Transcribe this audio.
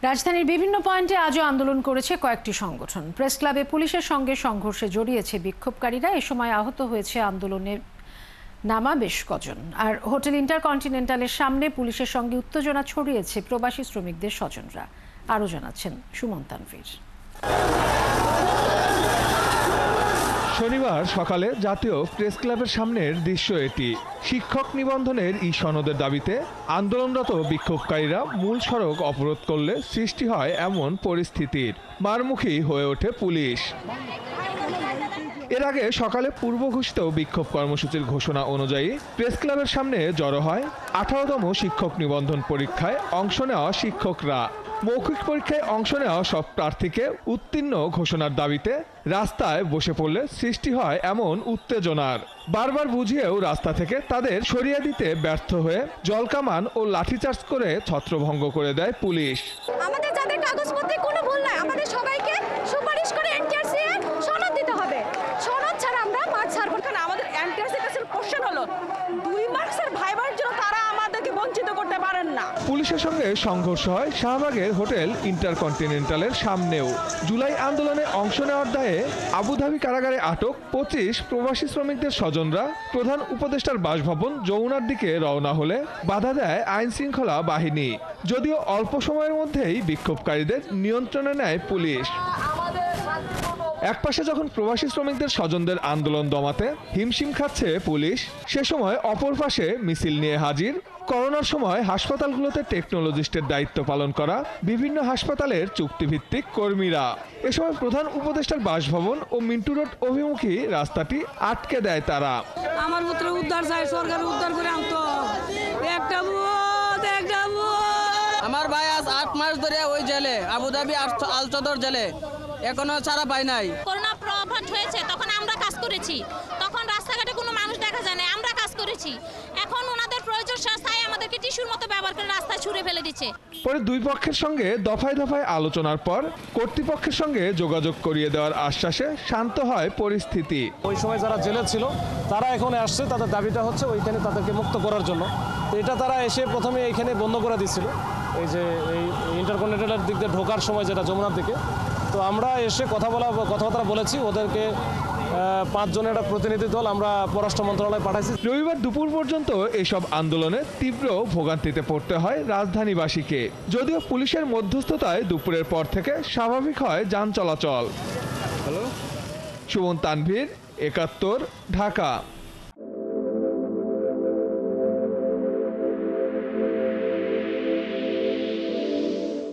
রাজধানীর বিভিন্ন পয়েন্টে আজও আন্দোলন করেছে কয়েকটি সংগঠন। প্রেস ক্লাবে পুলিশের সঙ্গে সংঘর্ষে জড়িয়েছে বিক্ষোভকারীরা। এ সময় আহত হয়েছে আন্দোলনের নামা বেশ কজন। আর হোটেল ইন্টারকন্টিনেন্টালের সামনে পুলিশের সঙ্গে উত্তেজনা ছড়িয়েছে প্রবাসী শ্রমিকদের স্বজনরা। আরও জানাচ্ছেন সুমন তানভীর। শনিবার সকালে জাতীয় প্রেস ক্লাবের সামনের দৃশ্য এটি। শিক্ষক নিবন্ধনের সনদের দাবিতে আন্দোলনরত বিক্ষোভকারীরা মূল সড়ক অবরোধ করলে সৃষ্টি হয় এমন পরিস্থিতির। মারমুখী হয়ে ওঠে পুলিশ। এর আগে সকালে পূর্ব ঘোষিত বিক্ষোভ কর্মসূচির ঘোষণা অনুযায়ী প্রেস ক্লাবের সামনে জড়ো হয় 18তম শিক্ষক নিবন্ধন পরীক্ষায় অংশ নেওয়া শিক্ষকরা। মৌখিক পরীক্ষায় অংশ নেওয়া সব প্রার্থীকে উত্তীর্ণ ঘোষণার দাবিতে রাস্তায় বসে পড়লে সৃষ্টি হয় এমন উত্তেজনার। বারবার বুঝিয়েও রাস্তা থেকে তাদের সরিয়ে দিতে ব্যর্থ হয়ে জলকামান ও লাঠিচার্জ করে ছত্রভঙ্গ করে দেয় পুলিশ। আমাদের যাদের কাগজপত্রে কোনো ভুল নাই, আমাদের সবাইকে সুপারিশ করে এনটিআরসি এর সনদ দিতে হবে। সনদ ছাড়া আমরা মাঠ ছাড়ব না। আমাদের এনটিআরসি কাছের কোশ্চেন হলো 2 মার্কসের ভাইবার জন্য তারা আমাদেরকে বঞ্চিত করতে পারেন না। পুলিশের সঙ্গে সংঘর্ষ হয় শাহবাগের হোটেল ইন্টারকন্টিনেন্টালের সামনেও। জুলাই আন্দোলনে অংশ নেওয়ার দায়ে আবুধাবি কারাগারে আটক 25 প্রবাসী শ্রমিকদের স্বজনরা প্রধান উপদেষ্টার বাসভবন যমুনার দিকে রওনা হলে বাধা দেয় আইন শৃঙ্খলা বাহিনী। যদিও অল্প সময়ের মধ্যেই বিক্ষোভকারীদের নিয়ন্ত্রণে নেয় পুলিশ। একপাশে যখন প্রবাসী শ্রমিকদের স্বজনদের আন্দোলন দমাতে হিমশিম খাচ্ছে পুলিশ, সে সময় অপর পাশে মিছিল নিয়ে হাজির করোনার সময় হাসপাতালগুলোতে টেকনোলজিস্টের দায়িত্ব পালন করা বিভিন্ন হাসপাতালের চুক্তিভিত্তিক কর্মীরা। এ সময় প্রধান উপদেষ্টার বাসভবন ও মিন্টু রোড অভিমুখী রাস্তাটি আটকে দেয় তারা। আমার পুত্র উদ্ধার চাই, সরকার উদ্ধার করে আনতো। আমার ভাই আজ 8 মাস ধরে ওই জেলে, আবুধাবি আলচদর জেলে, এখনো ছাড়া পাই নাই। করোনা প্রভাব হয়েছে তখন আমরা কাজ করেছি, তখন রাস্তাঘাটে কোনো মানুষ দেখা যায় না, আমরা কাজ করেছি। এখন ওনাদের প্রয়োজন রাস্তায় আমাদেরকে টিস্যুর মতো ব্যবহার করে রাস্তায় ছুঁড়ে ফেলে দিচ্ছে। পরে দুই পক্ষের সঙ্গে দফায় দফায় আলোচনার পর কর্তৃপক্ষের সঙ্গে যোগাযোগ করিয়ে দেওয়ার আশ্বাসে শান্ত হয় পরিস্থিতি। ওই সময় যারা জেলে ছিল তারা এখানে আসছে, তাদের দাবিটা হচ্ছে ওইখানে তাদেরকে মুক্ত করার জন্য। তো এটা তারা এসে প্রথমে এইখানে বন্ধ করে দিচ্ছিল, এই যে এই ইন্টারকন্টিনেন্টালের দিক দিয়ে ঢোকার সময় যেটা যমুনার দিকে। তো আমরা এসে কথাবার্তা বলেছি, ওদেরকে 5 জনের একটা প্রতিনিধি দল আমরা পররাষ্ট্র মন্ত্রণালয়ে পাঠাইছি। রবিবার দুপুর পর্যন্ত এসব আন্দোলনে তীব্র ভোগান্তিতে পড়তে হয় রাজধানীবাসীকে। যদিও পুলিশের মধ্যস্থতায় দুপুরের পর থেকে স্বাভাবিক হয় যান চলাচল। সুমন তানভীর, 71, ঢাকা।